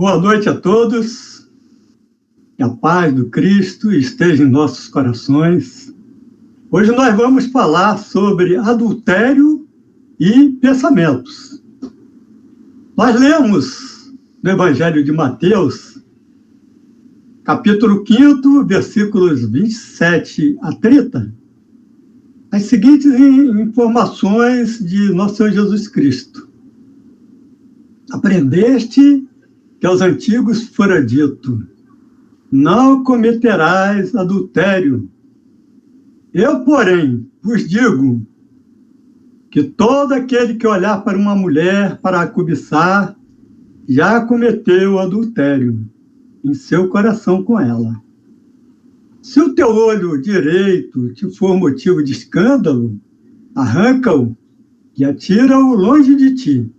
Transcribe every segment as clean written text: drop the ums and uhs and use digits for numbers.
Boa noite a todos, que a paz do Cristo esteja em nossos corações. Hoje nós vamos falar sobre adultério e pensamentos. Nós lemos no Evangelho de Mateus, capítulo 5, versículos 27 a 30, as seguintes informações de nosso Senhor Jesus Cristo. Aprendeste que aos antigos fora dito: não cometerás adultério. Eu, porém, vos digo que todo aquele que olhar para uma mulher para a cobiçar, já cometeu adultério em seu coração com ela. Se o teu olho direito te for motivo de escândalo, arranca-o e atira-o longe de ti,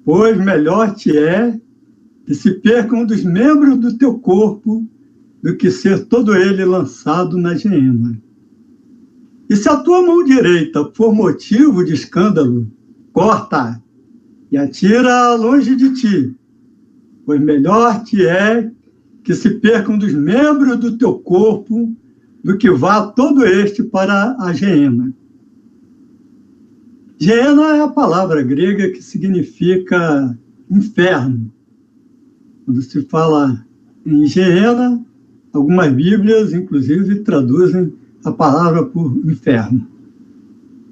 pois melhor te é que se perca um dos membros do teu corpo do que ser todo ele lançado na geena. E se a tua mão direita for motivo de escândalo, corta-a e atira-a longe de ti, pois melhor te é que se perca um dos membros do teu corpo do que vá todo este para a geena. Geena é a palavra grega que significa inferno. Quando se fala em Geena, algumas Bíblias, inclusive, traduzem a palavra por inferno.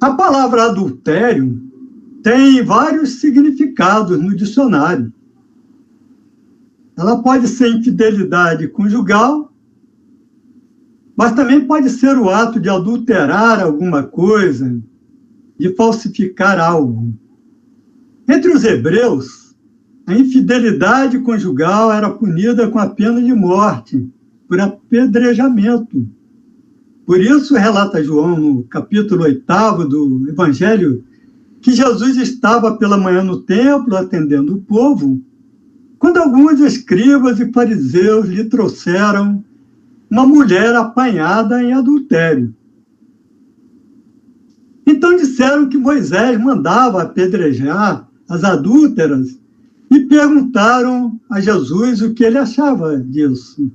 A palavra adultério tem vários significados no dicionário. Ela pode ser infidelidade conjugal, mas também pode ser o ato de adulterar alguma coisa, de falsificar algo. Entre os hebreus, a infidelidade conjugal era punida com a pena de morte, por apedrejamento. Por isso, relata João, no capítulo 8 do Evangelho, que Jesus estava pela manhã no templo, atendendo o povo, quando alguns escribas e fariseus lhe trouxeram uma mulher apanhada em adultério. Então disseram que Moisés mandava apedrejar as adúlteras, e perguntaram a Jesus o que ele achava disso.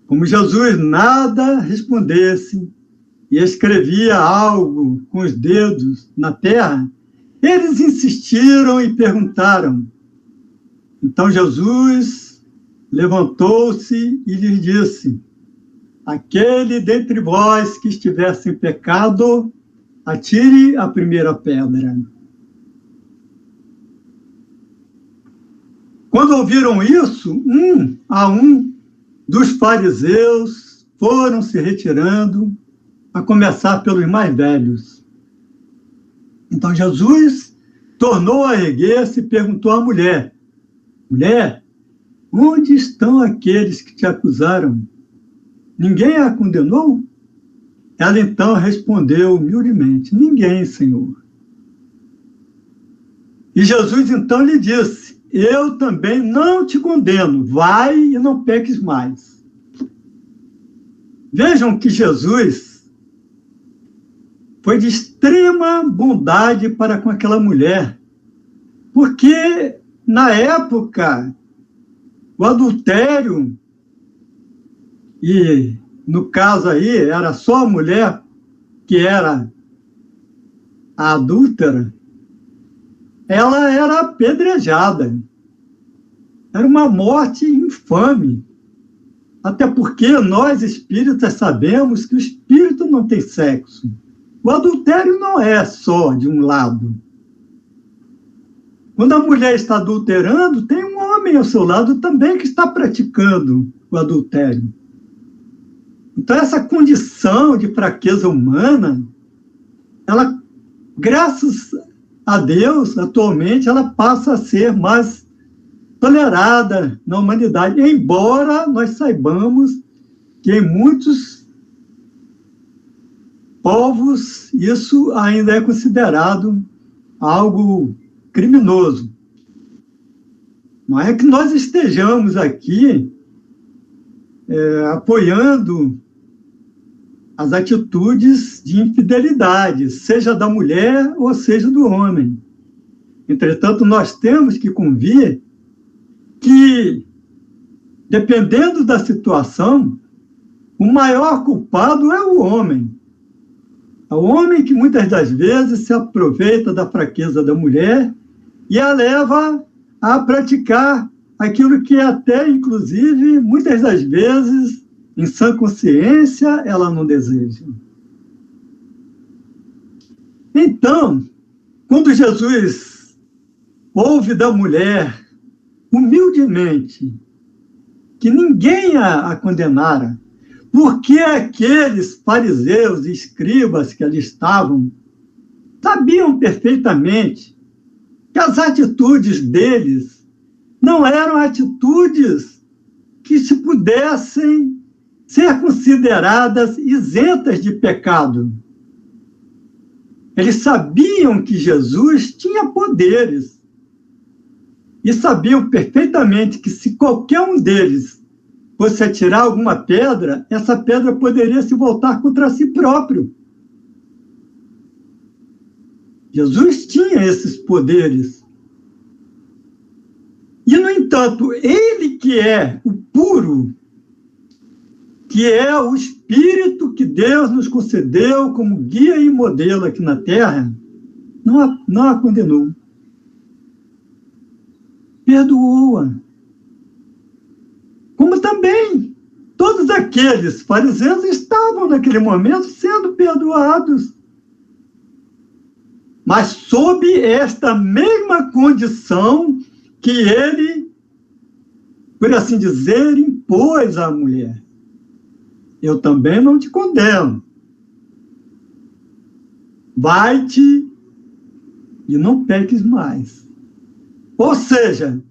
Como Jesus nada respondesse e escrevia algo com os dedos na terra, eles insistiram e perguntaram. Então Jesus levantou-se e lhes disse: aquele dentre vós que estiver sem pecado, atire a primeira pedra. Quando ouviram isso, um a um dos fariseus foram se retirando, a começar pelos mais velhos. Então Jesus tornou a erguer-se e perguntou à mulher: mulher, onde estão aqueles que te acusaram? Ninguém a condenou? Ela então respondeu humildemente: ninguém, Senhor. E Jesus então lhe disse: eu também não te condeno, vai e não peques mais. Vejam que Jesus foi de extrema bondade para com aquela mulher, porque na época o adultério, e no caso aí era só a mulher que era a adúltera, ela era apedrejada. Era uma morte infame. Até porque nós, espíritas, sabemos que o espírito não tem sexo. O adultério não é só de um lado. Quando a mulher está adulterando, tem um homem ao seu lado também que está praticando o adultério. Então, essa condição de fraqueza humana, ela, graças a Deus, atualmente, ela passa a ser mais tolerada na humanidade, embora nós saibamos que em muitos povos isso ainda é considerado algo criminoso. Não é que nós estejamos aqui apoiando as atitudes de infidelidade, seja da mulher ou seja do homem. Entretanto, nós temos que convir que, dependendo da situação, o maior culpado é o homem. É o homem que muitas das vezes se aproveita da fraqueza da mulher e a leva a praticar aquilo que até, inclusive, muitas das vezes, em sã consciência, ela não deseja. Então, quando Jesus ouve da mulher, humildemente, que ninguém a condenara, porque aqueles fariseus e escribas que ali estavam sabiam perfeitamente que as atitudes deles não eram atitudes que se pudessem ser consideradas isentas de pecado. Eles sabiam que Jesus tinha poderes e sabiam perfeitamente que se qualquer um deles fosse atirar alguma pedra, essa pedra poderia se voltar contra si próprio. Jesus tinha esses poderes. E, no entanto, ele que é o puro, que é o Espírito que Deus nos concedeu como guia e modelo aqui na Terra, não a condenou. Perdoou-a. Como também todos aqueles fariseus estavam naquele momento sendo perdoados. Mas sob esta mesma condição que ele, por assim dizer, impôs à mulher. Eu também não te condeno. Vai-te e não peques mais. Ou seja,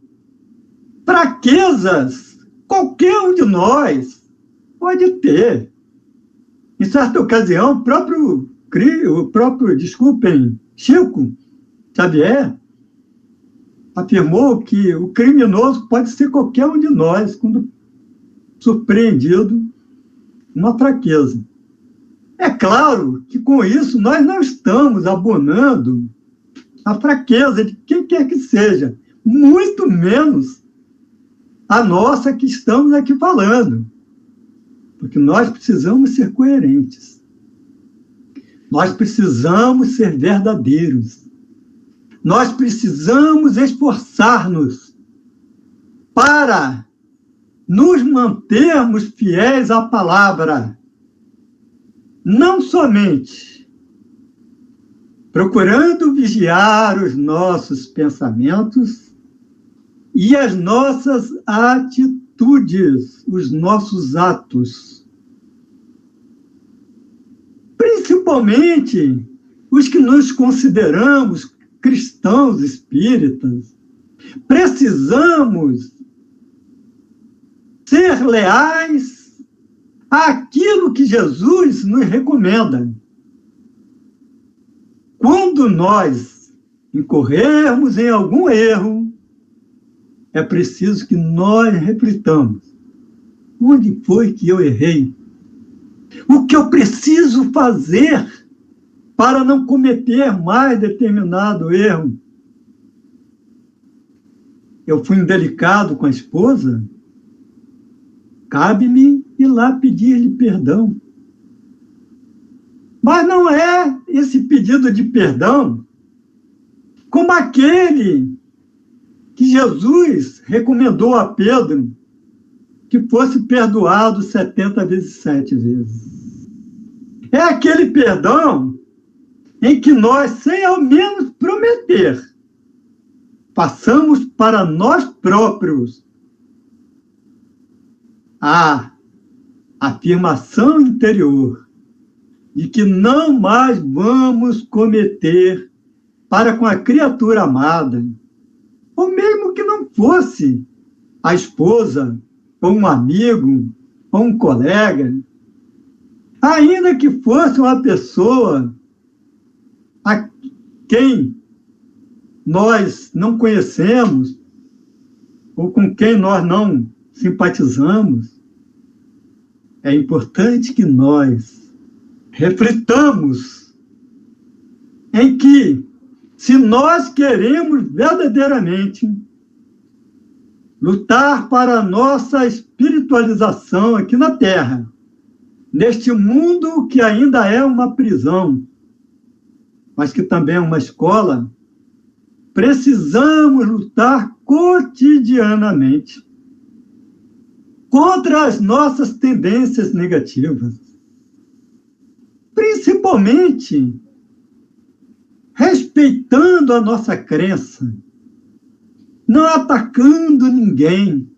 fraquezas qualquer um de nós pode ter. Em certa ocasião, o próprio, desculpem, Chico Xavier afirmou que o criminoso pode ser qualquer um de nós quando surpreendido uma fraqueza. É claro que com isso nós não estamos abonando a fraqueza de quem quer que seja, muito menos a nossa que estamos aqui falando, porque nós precisamos ser coerentes. Nós precisamos ser verdadeiros. Nós precisamos esforçar-nos para nos mantermos fiéis à palavra, não somente procurando vigiar os nossos pensamentos e as nossas atitudes, os nossos atos. Principalmente os que nos consideramos cristãos espíritas, precisamos ser leais àquilo que Jesus nos recomenda. Quando nós incorrermos em algum erro, é preciso que nós reflitamos. Onde foi que eu errei? O que eu preciso fazer para não cometer mais determinado erro? Eu fui indelicado com a esposa? Cabe-me ir lá pedir-lhe perdão. Mas não é esse pedido de perdão como aquele que Jesus recomendou a Pedro que fosse perdoado 70 vezes 7 vezes. É aquele perdão em que nós, sem ao menos prometer, passamos para nós próprios a afirmação interior de que não mais vamos cometer para com a criatura amada, ou mesmo que não fosse a esposa, ou um amigo, ou um colega, ainda que fosse uma pessoa a quem nós não conhecemos, ou com quem nós não simpatizamos, é importante que nós reflitamos em que, se nós queremos verdadeiramente lutar para a nossa espiritualização aqui na Terra, neste mundo que ainda é uma prisão, mas que também é uma escola, precisamos lutar cotidianamente contra as nossas tendências negativas, principalmente respeitando a nossa crença, não atacando ninguém,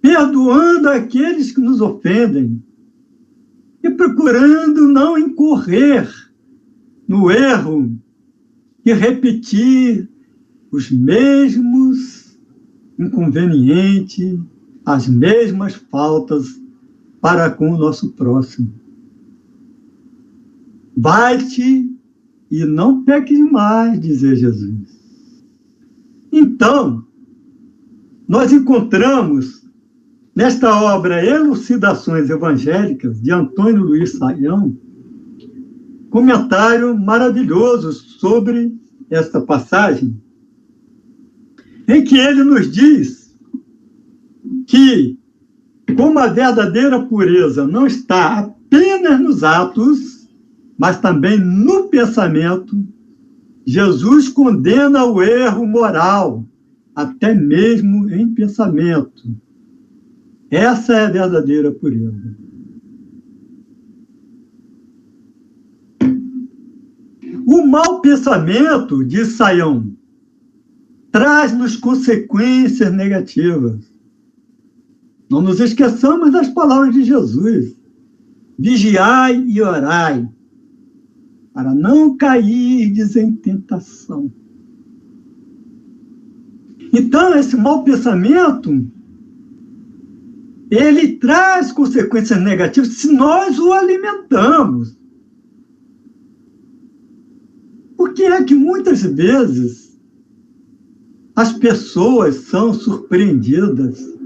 perdoando aqueles que nos ofendem e procurando não incorrer no erro de repetir os mesmos inconvenientes, as mesmas faltas para com o nosso próximo. Vai-te e não peques mais, dizia Jesus. Então, nós encontramos nesta obra Elucidações Evangélicas, de Antônio Luiz Saião, comentário maravilhoso sobre esta passagem, em que ele nos diz que, como a verdadeira pureza não está apenas nos atos, mas também no pensamento, Jesus condena o erro moral, até mesmo em pensamento. Essa é a verdadeira pureza. O mau pensamento, diz Saião, traz-nos consequências negativas. Não nos esqueçamos das palavras de Jesus. Vigiai e orai, para não cairdes em tentação. Então, esse mau pensamento, ele traz consequências negativas se nós o alimentamos. Porque é que muitas vezes as pessoas são surpreendidas,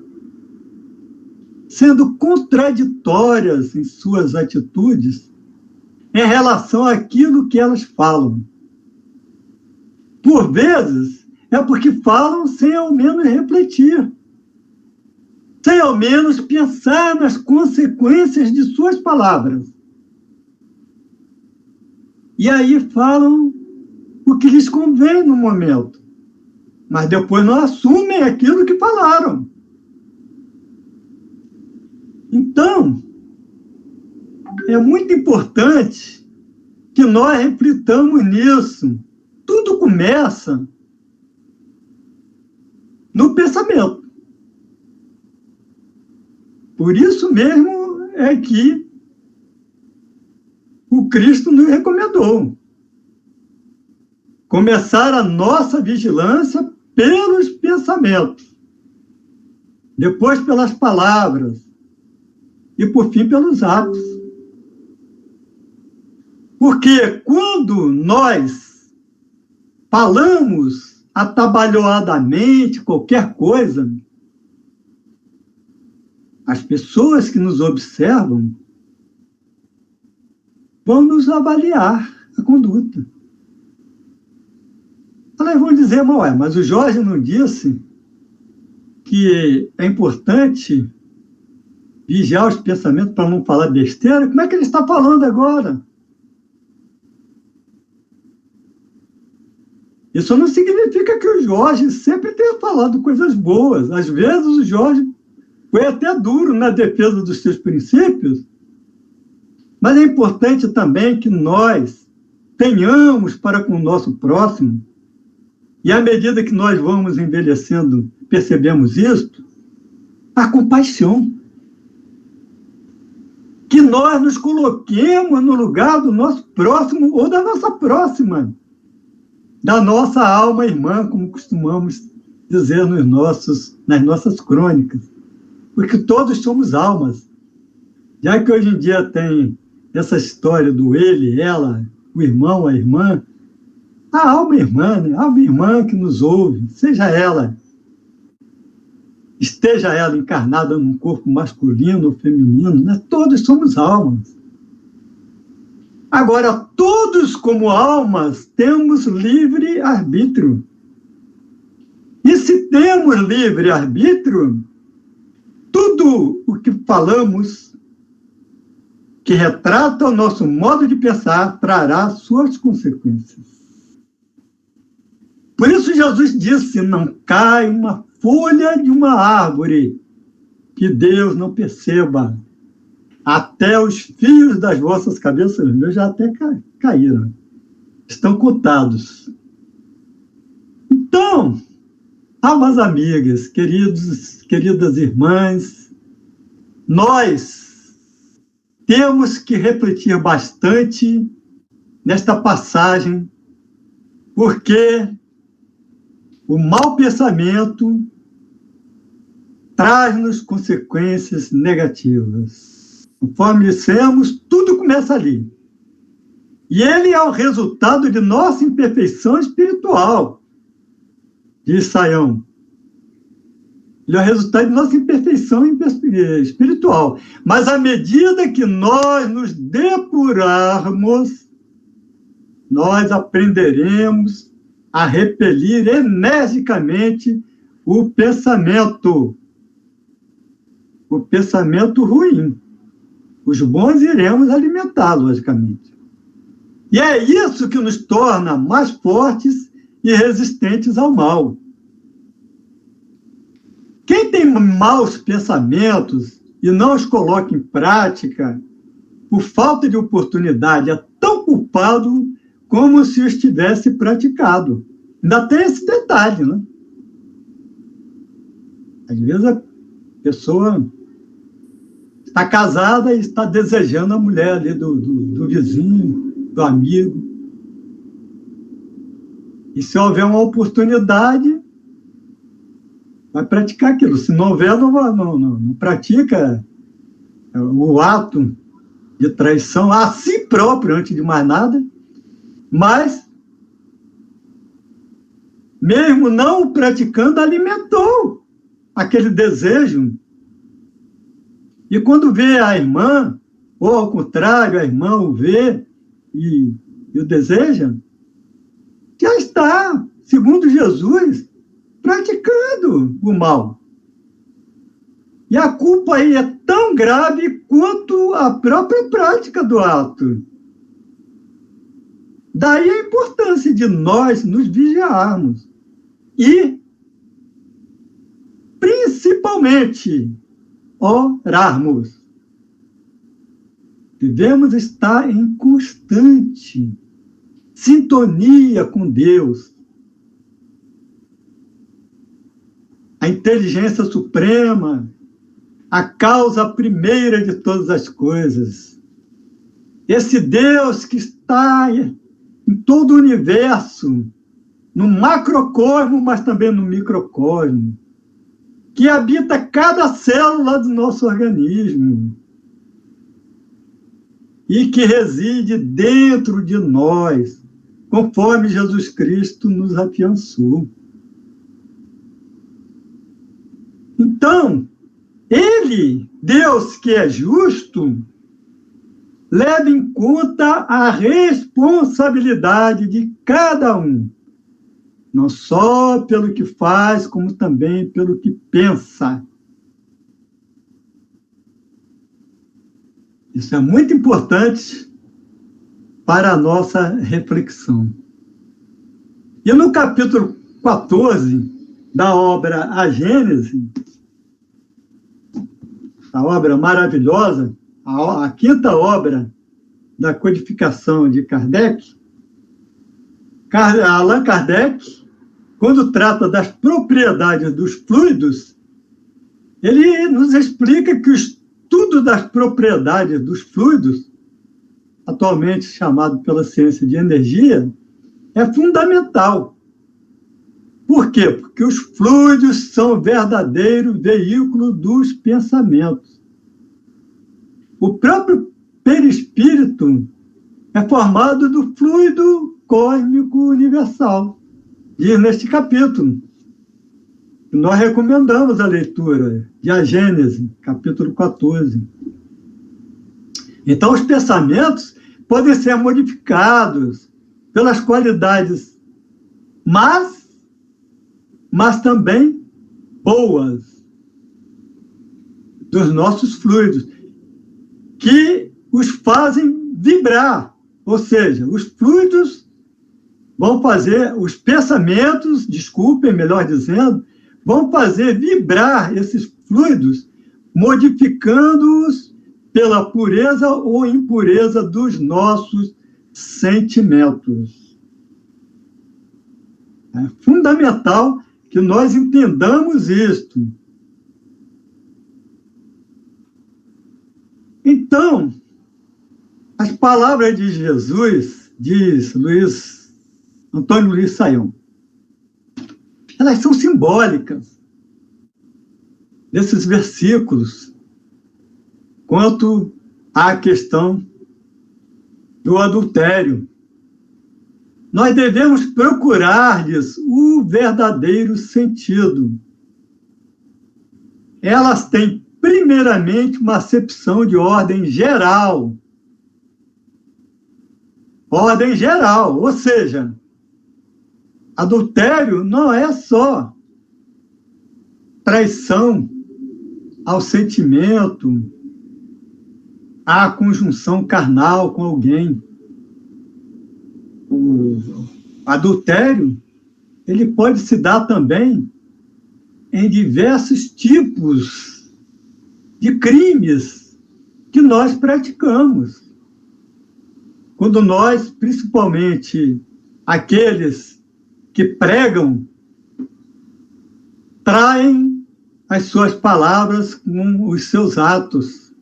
sendo contraditórias em suas atitudes em relação àquilo que elas falam. Por vezes, é porque falam sem ao menos refletir, sem ao menos pensar nas consequências de suas palavras. E aí falam o que lhes convém no momento, mas depois não assumem aquilo que falaram. Então, é muito importante que nós reflitamos nisso. Tudo começa no pensamento. Por isso mesmo é que o Cristo nos recomendou começar a nossa vigilância pelos pensamentos, depois pelas palavras e, por fim, pelos atos. Porque quando nós falamos atabalhoadamente qualquer coisa, as pessoas que nos observam vão nos avaliar a conduta. Elas vão dizer, mas o Jorge não disse que é importante vigiar os pensamentos para não falar besteira? Como é que ele está falando agora? Isso não significa que o Jorge sempre tenha falado coisas boas. Às vezes o Jorge foi até duro na defesa dos seus princípios, mas é importante também que nós tenhamos para com o nosso próximo, e à medida que nós vamos envelhecendo, percebemos isso, a compaixão. Que nós nos coloquemos no lugar do nosso próximo ou da nossa próxima, da nossa alma irmã, como costumamos dizer nas nossas crônicas. Porque todos somos almas. Já que hoje em dia tem essa história do ele, ela, o irmão, a irmã, a alma irmã, né? A alma irmã que nos ouve, esteja ela encarnada num corpo masculino ou feminino, né? Todos somos almas. Agora, todos como almas temos livre-arbítrio. E se temos livre-arbítrio, tudo o que falamos, que retrata o nosso modo de pensar, trará suas consequências. Por isso Jesus disse, não cai uma folha de uma árvore que Deus não perceba. Até os fios das vossas cabeças, meus já até caíram. Estão contados. Então, almas amigas, queridas irmãs, nós temos que refletir bastante nesta passagem, porque o mau pensamento traz-nos consequências negativas. Conforme dissemos, tudo começa ali. E ele é o resultado de nossa imperfeição espiritual, diz Sayão. Ele é o resultado de nossa imperfeição espiritual. Mas à medida que nós nos depurarmos, nós aprenderemos a repelir energicamente o pensamento ruim. Os bons iremos alimentar, logicamente. E é isso que nos torna mais fortes e resistentes ao mal. Quem tem maus pensamentos e não os coloca em prática, por falta de oportunidade, é tão culpado como se os tivesse praticado. Ainda tem esse detalhe, né? Às vezes a pessoa está casada e está desejando a mulher ali do vizinho, do amigo. E se houver uma oportunidade, vai praticar aquilo. Se não houver, não pratica o ato de traição a si próprio, antes de mais nada. Mas, mesmo não o praticando, alimentou aquele desejo. E quando vê a irmã, ou ao contrário, a irmã o vê e o deseja, já está, segundo Jesus, praticando o mal. E a culpa aí é tão grave quanto a própria prática do ato. Daí a importância de nós nos vigiarmos. E, principalmente, orarmos. Devemos estar em constante sintonia com Deus. A inteligência suprema, a causa primeira de todas as coisas. Esse Deus que está em todo o universo, no macrocosmo, mas também no microcosmo, que habita cada célula do nosso organismo e que reside dentro de nós, conforme Jesus Cristo nos afiançou. Então, ele, Deus que é justo, leva em conta a responsabilidade de cada um, não só pelo que faz, como também pelo que pensa. Isso é muito importante para a nossa reflexão. E no capítulo 14 da obra A Gênese, a obra maravilhosa, a quinta obra da codificação de Kardec, Allan Kardec, quando trata das propriedades dos fluidos, ele nos explica que o estudo das propriedades dos fluidos, atualmente chamado pela ciência de energia, é fundamental. Por quê? Porque os fluidos são o verdadeiro veículo dos pensamentos. O próprio perispírito é formado do fluido cósmico universal, diz neste capítulo. Nós recomendamos a leitura de A Gênese, capítulo 14. Então, os pensamentos podem ser modificados pelas qualidades mas também boas dos nossos fluidos, que os fazem vibrar. Ou seja, os fluidos vão fazer, os pensamentos, desculpem, melhor dizendo, vão fazer vibrar esses fluidos, modificando-os pela pureza ou impureza dos nossos sentimentos. É fundamental que nós entendamos isto. Então, as palavras de Jesus, diz Antônio Luiz Saião, elas são simbólicas desses versículos quanto à questão do adultério. Nós devemos procurar-lhes o verdadeiro sentido. Elas têm, primeiramente, uma acepção de ordem geral. Ordem geral, ou seja, adultério não é só traição ao sentimento, à conjunção carnal com alguém. O adultério, ele pode se dar também em diversos tipos de crimes que nós praticamos. Quando nós, principalmente aqueles que pregam, traem as suas palavras com os seus atos.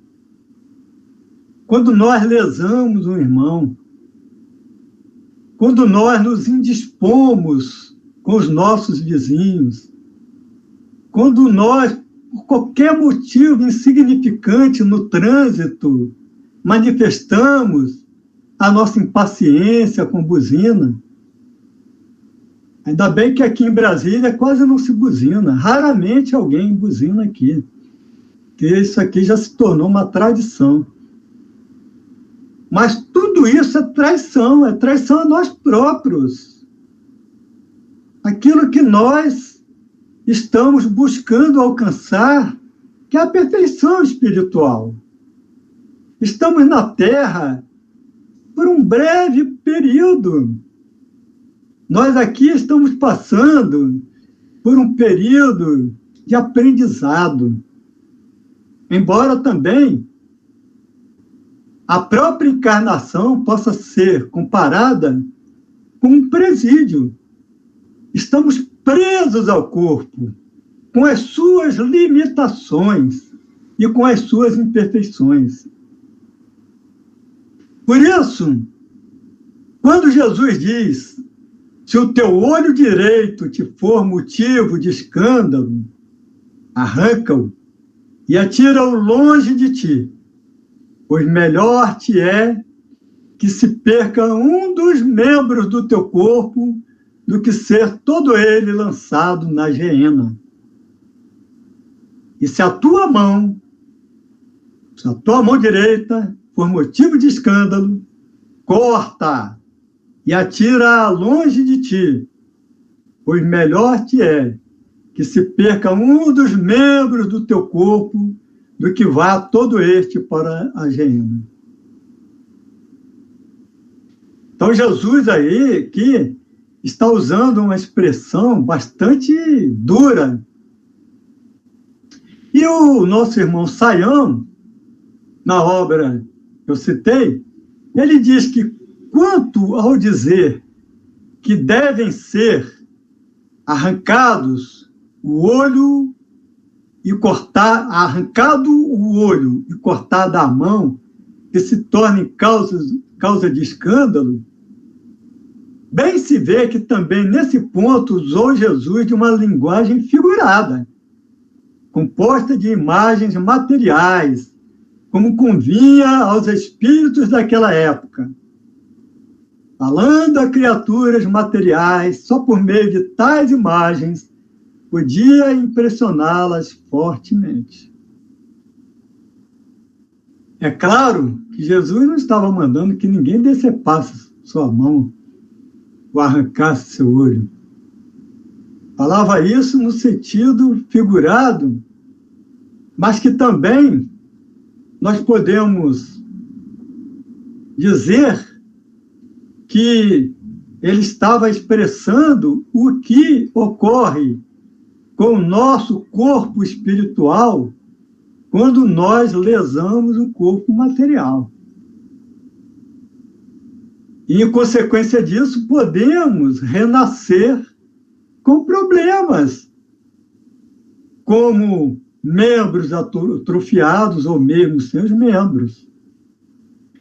Quando nós lesamos um irmão, quando nós nos indispomos com os nossos vizinhos, quando nós, por qualquer motivo insignificante no trânsito, manifestamos a nossa impaciência com buzina. Ainda bem que aqui em Brasília quase não se buzina, raramente alguém buzina aqui, porque isso aqui já se tornou uma tradição. Mas tudo isso é traição a nós próprios. Aquilo que nós estamos buscando alcançar, que é a perfeição espiritual. Estamos na Terra por um breve período. Nós aqui estamos passando por um período de aprendizado. Embora também a própria encarnação possa ser comparada com um presídio. Estamos presos ao corpo, com as suas limitações e com as suas imperfeições. Por isso, quando Jesus diz: se o teu olho direito te for motivo de escândalo, arranca-o e atira-o longe de ti, pois melhor te é que se perca um dos membros do teu corpo do que ser todo ele lançado na geena. E se a tua mão direita for motivo de escândalo, corta e atira longe de ti, pois melhor te é que se perca um dos membros do teu corpo do que vá todo este para a geena. Então, Jesus aí, que está usando uma expressão bastante dura. E o nosso irmão Sayão, na obra que eu citei, ele diz que, quanto ao dizer que devem ser arrancados o olho e arrancado o olho e cortada a mão, que se tornem causa de escândalo, bem se vê que também nesse ponto usou Jesus de uma linguagem figurada, composta de imagens materiais, como convinha aos espíritos daquela época. Falando a criaturas materiais, só por meio de tais imagens, podia impressioná-las fortemente. É claro que Jesus não estava mandando que ninguém decepasse sua mão ou arrancasse seu olho. Falava isso no sentido figurado, mas que também nós podemos dizer que ele estava expressando o que ocorre com o nosso corpo espiritual quando nós lesamos o corpo material. E, em consequência disso, podemos renascer com problemas, como membros atrofiados ou mesmo seus membros,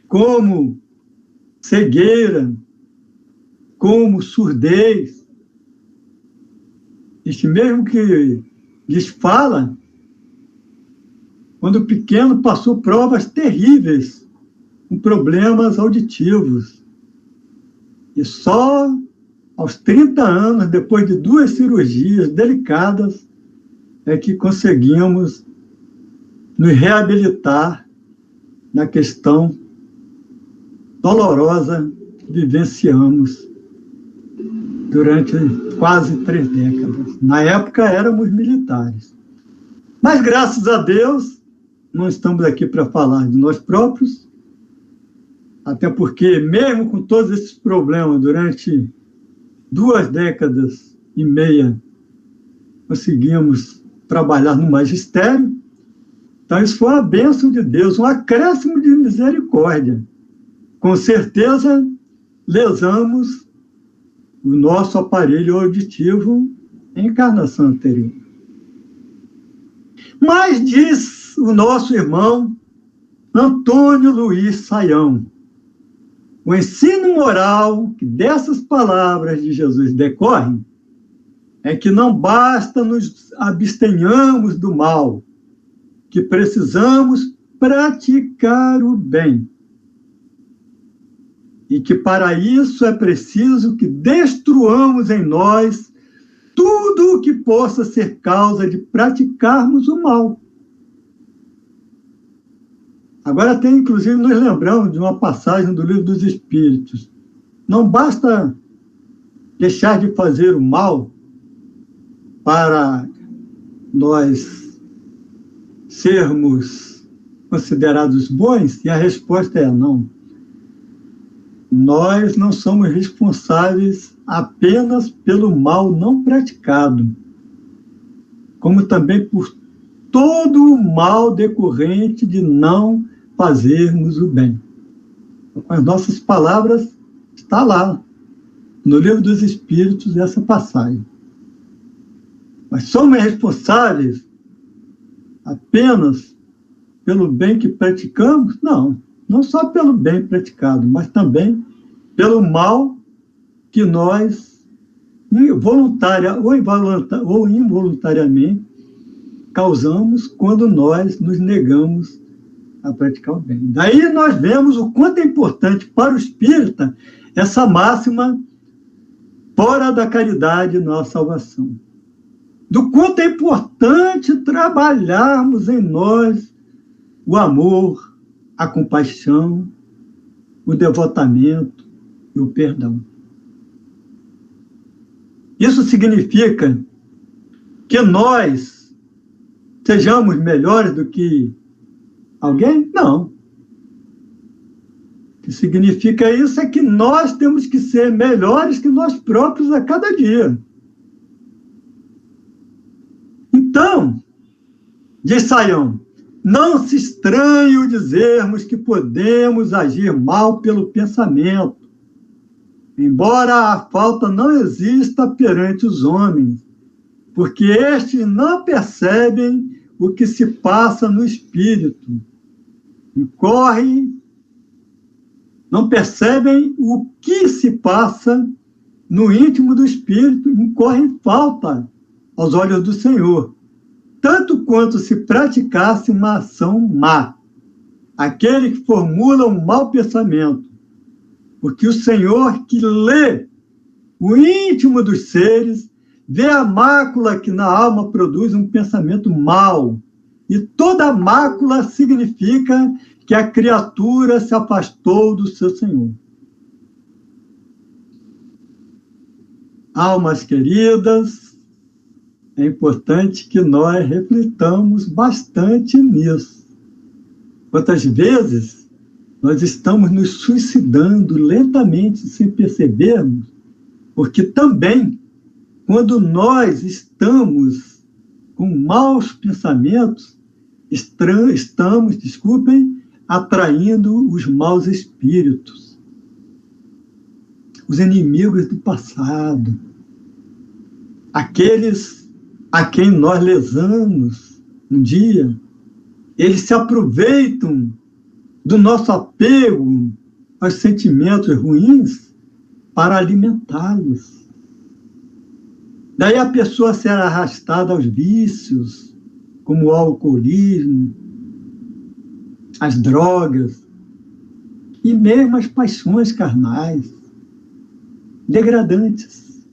como cegueira, como surdez. Este mesmo que lhes fala, quando pequeno passou provas terríveis, com problemas auditivos. E só aos 30 anos, depois de 2 cirurgias delicadas, é que conseguimos nos reabilitar na questão dolorosa que vivenciamos durante quase 3 décadas. Na época, éramos militares. Mas, graças a Deus, não estamos aqui para falar de nós próprios, até porque, mesmo com todos esses problemas, durante 2 décadas e meia, conseguimos trabalhar no magistério. Então, isso foi uma bênção de Deus, um acréscimo de misericórdia. Com certeza, lesamos o nosso aparelho auditivo em encarnação anterior. Mas diz o nosso irmão Antônio Luiz Sayão, o ensino moral que dessas palavras de Jesus decorre é que não basta nos abstenhamos do mal, que precisamos praticar o bem. E que para isso é preciso que destruamos em nós tudo o que possa ser causa de praticarmos o mal. Agora inclusive, nos lembramos de uma passagem do Livro dos Espíritos. Não basta deixar de fazer o mal para nós sermos considerados bons, e a resposta é não. Nós não somos responsáveis apenas pelo mal não praticado, como também por todo o mal decorrente de não fazermos o bem. Com as nossas palavras, está lá, no Livro dos Espíritos, essa passagem. Mas somos responsáveis apenas pelo bem que praticamos? Não. Não só pelo bem praticado, mas também pelo mal que nós, voluntária ou involuntariamente, causamos quando nós nos negamos a praticar o bem. Daí nós vemos o quanto é importante para o espírita essa máxima: fora da caridade não há salvação. Do quanto é importante trabalharmos em nós o amor, a compaixão, o devotamento e o perdão. Isso significa que nós sejamos melhores do que alguém? Não. que significa isso é que nós temos que ser melhores que nós próprios a cada dia. Então, diz Saião, não se estranhe o dizermos que podemos agir mal pelo pensamento, embora a falta não exista perante os homens, porque estes não percebem o que se passa no espírito, não percebem o que se passa no íntimo do espírito, incorrem falta aos olhos do Senhor, tanto quanto se praticasse uma ação má. Aquele que formula um mau pensamento, porque o Senhor que lê o íntimo dos seres, vê a mácula que na alma produz um pensamento mau, e toda mácula significa que a criatura se afastou do seu Senhor. Almas queridas, é importante que nós reflitamos bastante nisso. Quantas vezes nós estamos nos suicidando lentamente sem percebermos, porque também, quando nós estamos com maus pensamentos, estamos, atraindo os maus espíritos, os inimigos do passado, aqueles a quem nós lesamos um dia, eles se aproveitam do nosso apego aos sentimentos ruins para alimentá-los. Daí a pessoa será arrastada aos vícios, como o alcoolismo, as drogas e mesmo as paixões carnais, degradantes.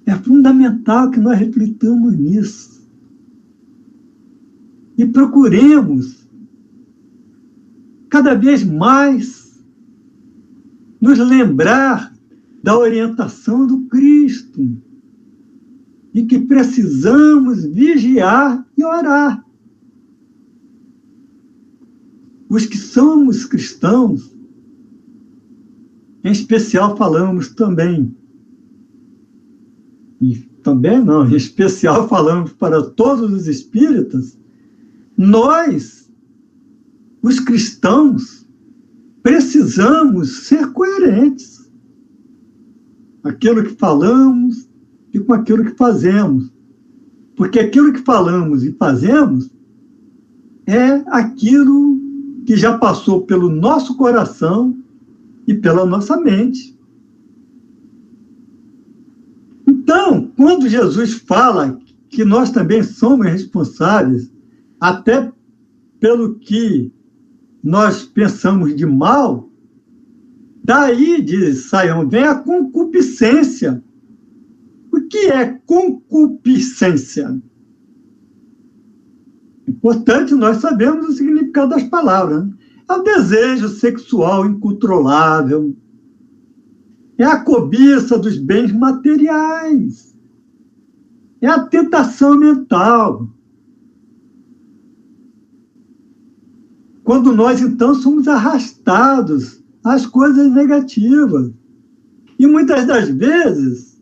É fundamental que nós reflitamos nisso e procuremos cada vez mais nos lembrar da orientação do Cristo e que precisamos vigiar e orar. Os que somos cristãos, em especial falamos também, em especial falamos para todos os espíritas, nós, os cristãos, precisamos ser coerentes. Aquilo que falamos e com aquilo que fazemos. Porque aquilo que falamos e fazemos é aquilo que já passou pelo nosso coração e pela nossa mente. Então, quando Jesus fala que nós também somos responsáveis, até pelo que nós pensamos de mal, daí, diz Saião, vem a concupiscência. O que é concupiscência? Importante nós sabemos o significado das palavras. Né? É o desejo sexual incontrolável. É a cobiça dos bens materiais. É a tentação mental. Quando nós, então, somos arrastados às coisas negativas. E muitas das vezes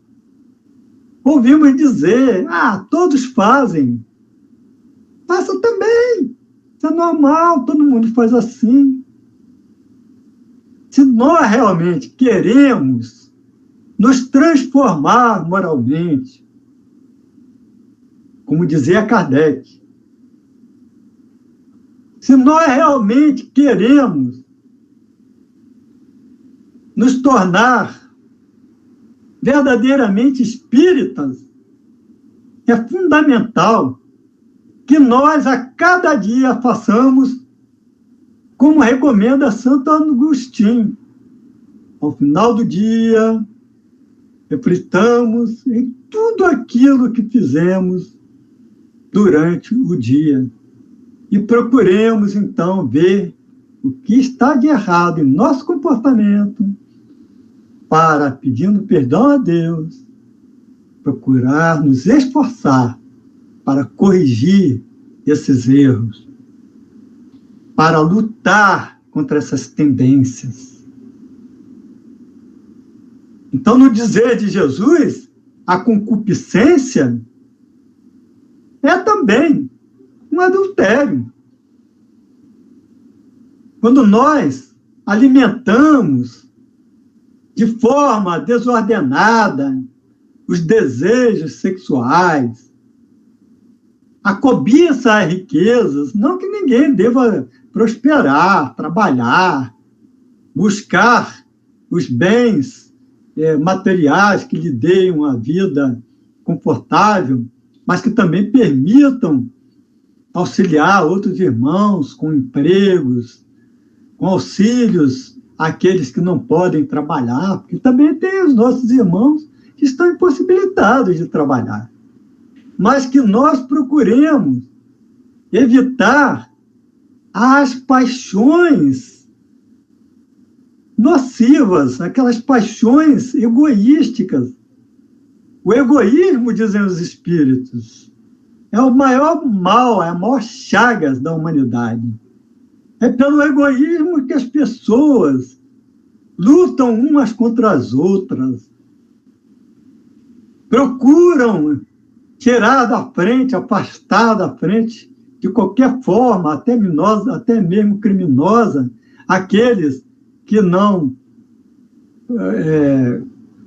ouvimos dizer, todos fazem. Faça também. Isso é normal, todo mundo faz assim. Se nós realmente queremos nos transformar moralmente, como dizia Kardec, se nós realmente queremos nos tornar verdadeiramente espíritas, é fundamental que nós, a cada dia, façamos como recomenda Santo Agostinho. Ao final do dia, reflitamos em tudo aquilo que fizemos durante o dia e procuremos, então, ver o que está de errado em nosso comportamento para, pedindo perdão a Deus, procurar nos esforçar para corrigir esses erros, para lutar contra essas tendências. Então, no dizer de Jesus, a concupiscência é também um adultério. Quando nós alimentamos de forma desordenada os desejos sexuais, a cobiça às riquezas, não que ninguém deva prosperar, trabalhar, buscar os bens materiais que lhe deem uma vida confortável, mas que também permitam auxiliar outros irmãos com empregos, com auxílios àqueles que não podem trabalhar, porque também tem os nossos irmãos que estão impossibilitados de trabalhar. Mas que nós procuremos evitar as paixões nocivas, aquelas paixões egoísticas. O egoísmo, dizem os espíritos, é o maior mal, é a maior chaga da humanidade. É pelo egoísmo que as pessoas lutam umas contra as outras, procuram tirar da frente, afastar da frente, de qualquer forma, até mesmo criminosa, aqueles que não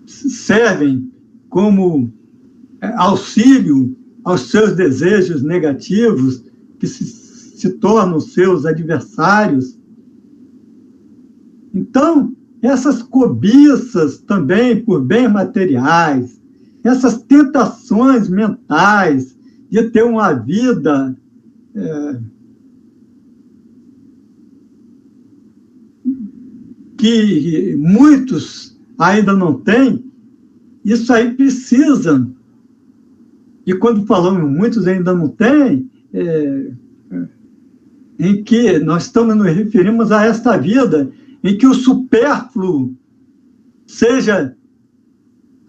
servem como auxílio aos seus desejos negativos, que se tornam seus adversários. Então, essas cobiças também por bens materiais, essas tentações mentais de ter uma vida que muitos ainda não têm, isso aí precisa, e quando falamos muitos ainda não têm, em que nós nos referimos a esta vida em que o supérfluo seja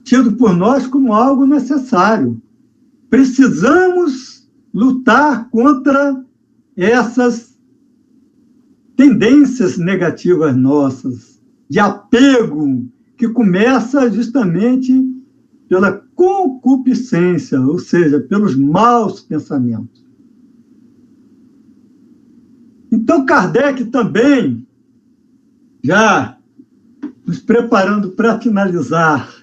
tido por nós como algo necessário. Precisamos lutar contra essas tendências negativas nossas, de apego, que começa justamente pela concupiscência, ou seja, pelos maus pensamentos. Então, Kardec também, já nos preparando para finalizar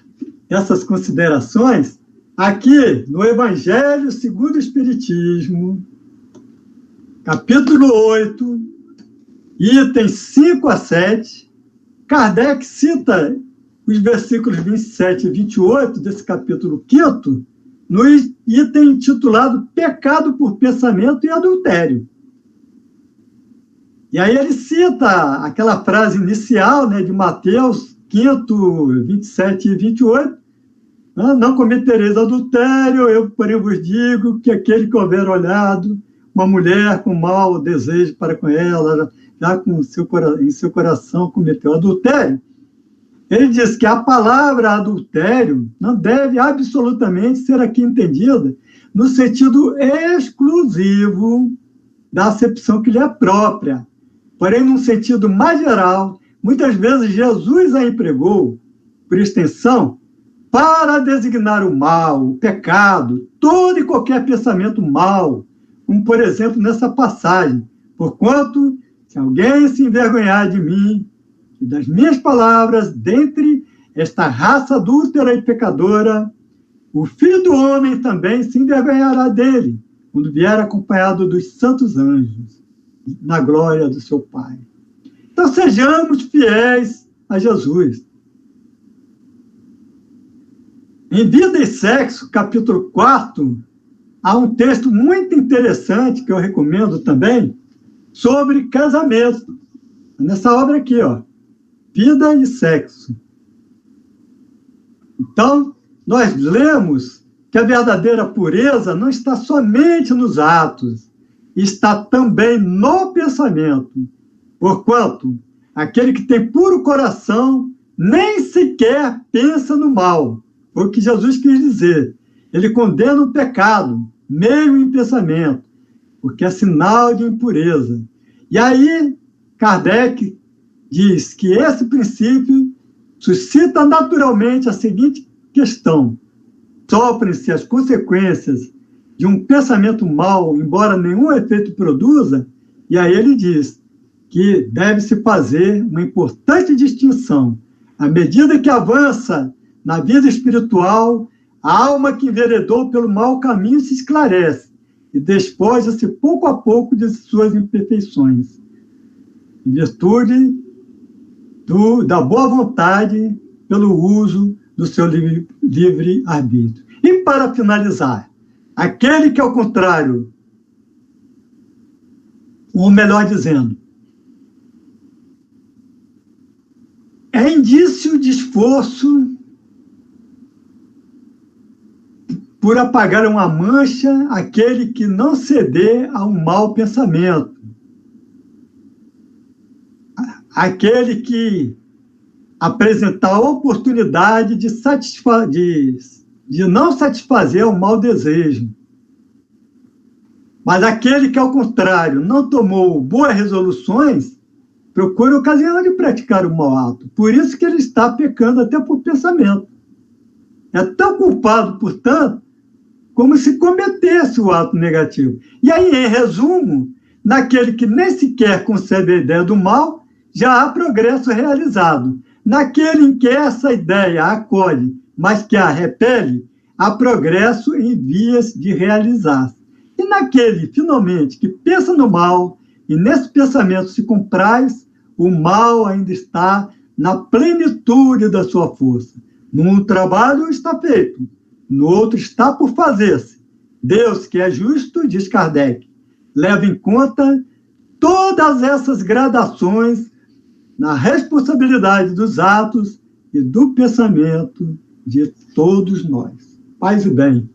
essas considerações, aqui no Evangelho segundo o Espiritismo, capítulo 8, itens 5 a 7, Kardec cita os versículos 27 e 28 desse capítulo 5º, no item intitulado Pecado por Pensamento e Adultério. E aí ele cita aquela frase inicial, né, de Mateus 5, 27 e 28, não cometereis adultério, eu, porém, vos digo que aquele que houver olhado uma mulher com mau desejo para com ela, já em seu coração cometeu adultério. Ele diz que a palavra adultério não deve absolutamente ser aqui entendida no sentido exclusivo da acepção que lhe é própria. Porém, num sentido mais geral, muitas vezes Jesus a empregou, por extensão, para designar o mal, o pecado, todo e qualquer pensamento mau, como, por exemplo, nessa passagem, porquanto, se alguém se envergonhar de mim e das minhas palavras, dentre esta raça adúltera e pecadora, o Filho do Homem também se envergonhará dele, quando vier acompanhado dos santos anjos, na glória do seu Pai. Então, sejamos fiéis a Jesus. Em Vida e Sexo, capítulo 4, há um texto muito interessante, que eu recomendo também, sobre casamento. Nessa obra aqui, ó, Vida e Sexo. Então, nós lemos que a verdadeira pureza não está somente nos atos, está também no pensamento. Porquanto, aquele que tem puro coração nem sequer pensa no mal. Foi o que Jesus quis dizer. Ele condena o pecado, mesmo em pensamento, porque é sinal de impureza. E aí, Kardec diz que esse princípio suscita naturalmente a seguinte questão: sofrem-se as consequências de um pensamento mau, embora nenhum efeito produza? E aí ele diz que deve-se fazer uma importante distinção. À medida que avança na vida espiritual, a alma que enveredou pelo mau caminho se esclarece e despoja-se pouco a pouco de suas imperfeições, em virtude da boa vontade, pelo uso do seu livre-arbítrio. E para finalizar, aquele que, ao contrário, ou melhor dizendo, é indício de esforço por apagar uma mancha aquele que não ceder a um mau pensamento, aquele que apresentar a oportunidade de não satisfazer o mau desejo. Mas aquele que, ao contrário, não tomou boas resoluções, procura ocasião de praticar o mau ato. Por isso que ele está pecando até por pensamento. É tão culpado, portanto, como se cometesse o ato negativo. E aí, em resumo, naquele que nem sequer concebe a ideia do mal, já há progresso realizado. Naquele em que essa ideia a acolhe, mas que a repele, há progresso em vias de realizar-se. E naquele, finalmente, que pensa no mal, e nesse pensamento se compraz, o mal ainda está na plenitude da sua força. Num trabalho está feito, no outro está por fazer-se. Deus, que é justo, diz Kardec, leva em conta todas essas gradações na responsabilidade dos atos e do pensamento de todos nós. Paz e bem.